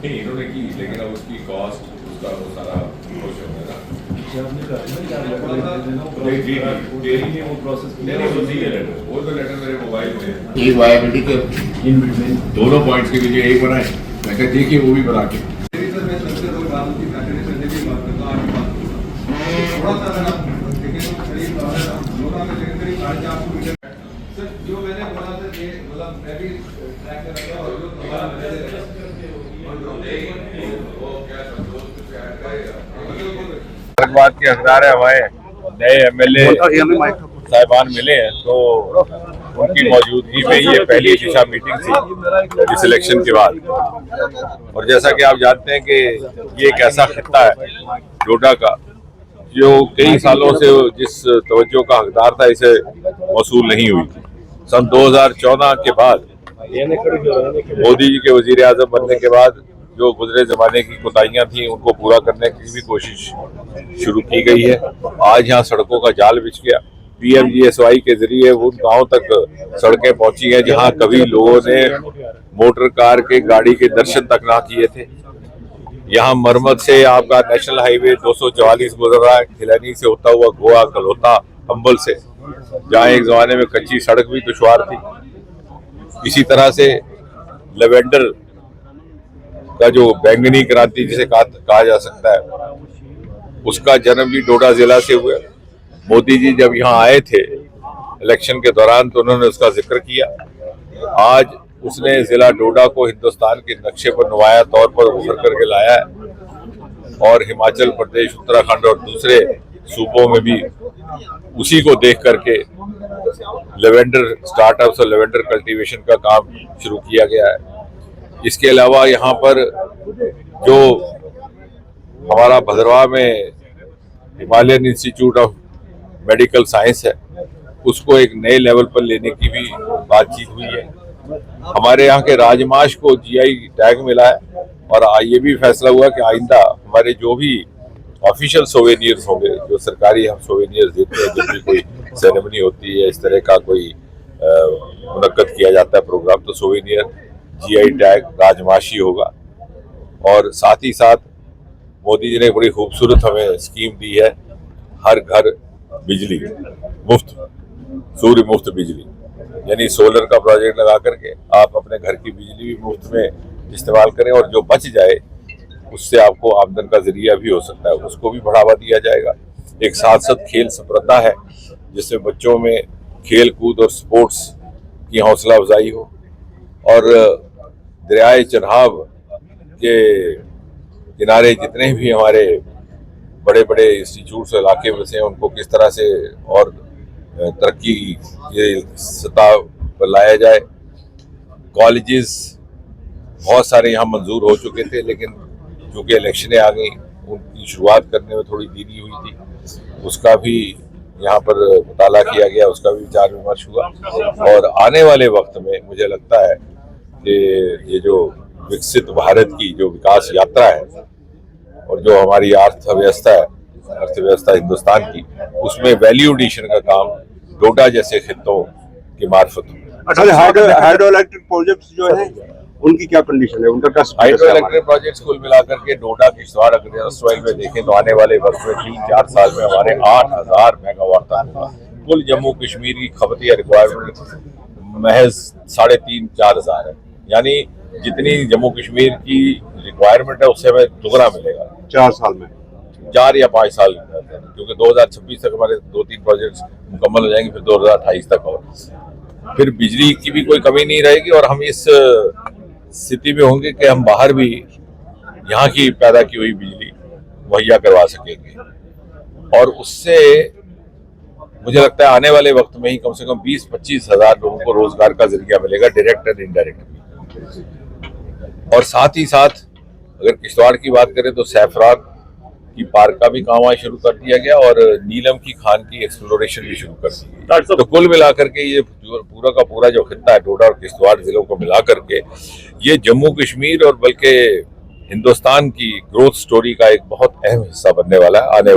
नहीं इन्होंने की, लेकिन अब उसकी कॉस्ट उसका वो सारा कुछ हो गया। नहीं वो प्रोसेस नहीं वो दी है लेटर, वो तो लेटर मेरे मोबाइल में है। ये वायबिलिटी के इन बिटवीन दोनों पॉइंट्स के बीच एक बनाए, मैं कहता देखिए वो भी बना के सर जो मैंने बोला था कि मतलब मैं भी ट्रैक कर रहा हूं और जो तुम्हारा बात के हकदार है हमारे नए एमएलए साहिबान मिले हैं, तो उनकी मौजूदगी में ये पहली दिशा मीटिंग थी इस इलेक्शन के बाद। और जैसा कि आप जानते हैं कि ये एक ऐसा खित्ता है डोडा का जो कई सालों से जिस तवज्जो का हकदार था इसे मौसूल नहीं हुई थी। सन 2014 के बाद मोदी जी के वजीर आजम बनने के बाद जो गुजरे जमाने की कोताहियां थी उनको पूरा करने की भी कोशिश शुरू की गई है। आज यहाँ सड़कों का जाल बिछ गया। PMGSY के जरिए उन गांव तक सड़कें पहुंची हैं जहां कभी लोगों ने मोटर कार के गाड़ी के दर्शन तक ना किए थे। यहाँ मरम्मत से आपका नेशनल हाईवे 244 गुजर रहा है, खिलैनी से होता हुआ गोवा, कलहोता, अंबल से, जहाँ एक जमाने में कच्ची सड़क भी दुश्वार थी। इसी तरह से लेवेंडर का जो बैंगनी क्रांति जिसे कहा जा सकता है, उसका जन्म भी डोडा जिला से हुआ। मोदी जी जब यहाँ आए थे इलेक्शन के दौरान तो उन्होंने उसका जिक्र किया। आज उसने जिला डोडा को हिंदुस्तान के नक्शे पर नुमाया तौर पर उभर करके लाया है और हिमाचल प्रदेश, उत्तराखंड और दूसरे सूबों में भी उसी को देख करके लेवेंडर स्टार्टअप्स और लेवेंडर कल्टीवेशन का काम शुरू किया गया है। इसके अलावा यहाँ पर जो हमारा भद्रवाह में Himalayan institute of medical science है उसको एक नए लेवल पर लेने की भी बातचीत हुई है। हमारे यहाँ के राजमाश को GI टैग मिला है और ये भी फैसला हुआ कि आइंदा हमारे जो भी ऑफिशियल सोवेनियर्स होंगे, जो सरकारी हम सोवेनियर्स देते हैं जब भी कोई सेरेमनी होती है, इस तरह का कोई मुनक्कद किया जाता है प्रोग्राम, तो सोवेनियर GI टैग राजमाशी होगा। और साथ ही साथ मोदी जी ने बड़ी खूबसूरत हमें स्कीम दी है, हर घर बिजली मुफ्त, सूर्य मुफ्त बिजली, यानी सोलर का प्रोजेक्ट लगा करके आप अपने घर की बिजली भी मुफ्त में इस्तेमाल करें और जो बच जाए उससे आपको आमदन का जरिया भी हो सकता है, उसको भी बढ़ावा दिया जाएगा। एक साथ साथ खेल स्पर्धा है जिसमें बच्चों में खेल कूद और स्पोर्ट्स की हौसला अफजाई हो और दरियाए चनाब के किनारे जितने भी हमारे बड़े बड़े इंस्टीट्यूट्स इलाके में से उनको किस तरह से और तरक्की की सतह पर लाया जाए। कॉलेजेस बहुत सारे यहाँ मंजूर हो चुके थे, लेकिन चूँकि इलेक्शनें आ गई उनकी शुरुआत करने में थोड़ी देरी हुई थी, उसका भी यहाँ पर मुताला किया गया, उसका भी विचार विमर्श हुआ। और आने वाले वक्त में मुझे लगता है कि ये जो विकसित भारत की जो विकास यात्रा है और जो हमारी अर्थव्यवस्था हिंदुस्तान की, उसमें वैल्यू एडिशन का काम डोडा जैसे खित्तों के मार्फत हो। अच्छा, हाइड्रो इलेक्ट्रिक प्रोजेक्ट्स जो है उनकी क्या कंडीशन है, उनका क्या? हाइड्रो इलेक्ट्रिक प्रोजेक्ट्स कुल मिलाकर के डोडा किश्तवाड़ अगर में देखें तो आने वाले वक्त में 3-4 साल में हमारे 8000 मेगावाट तक होगा। कुल जम्मू कश्मीर की खपती रिक्वायरमेंट महज 3,500-4 हज़ार है, यानी जितनी जम्मू कश्मीर की रिक्वायरमेंट है उससे हमें दुगना मिलेगा 4 साल में, 4 या 5 साल, क्योंकि 2026 तक हमारे 2-3 प्रोजेक्ट्स मुकम्मल हो जाएंगे, फिर 2028 तक और फिर बिजली की भी कोई कमी नहीं रहेगी और हम इस स्थिति में होंगे कि हम बाहर भी यहाँ की पैदा की हुई बिजली मुहैया करवा सकेंगे। और उससे मुझे लगता है आने वाले वक्त में ही कम से कम 20-25 हज़ार लोगों को रोजगार का जरिया मिलेगा, डायरेक्ट एंड इनडायरेक्ट भी। और साथ ही साथ अगर किश्तवाड़ की बात करें तो सैफरान की पार्क का भी काम आज शुरू कर दिया गया और नीलम की खान की एक्सप्लोरेशन भी शुरू कर दी गई। तो कुल मिलाकर के ये पूरा का पूरा जो खित्ता है डोडा और किश्तवाड़ जिलों को मिलाकर के ये जम्मू कश्मीर और बल्कि हिंदुस्तान की ग्रोथ स्टोरी का एक बहुत अहम हिस्सा बनने वाला है आने वाले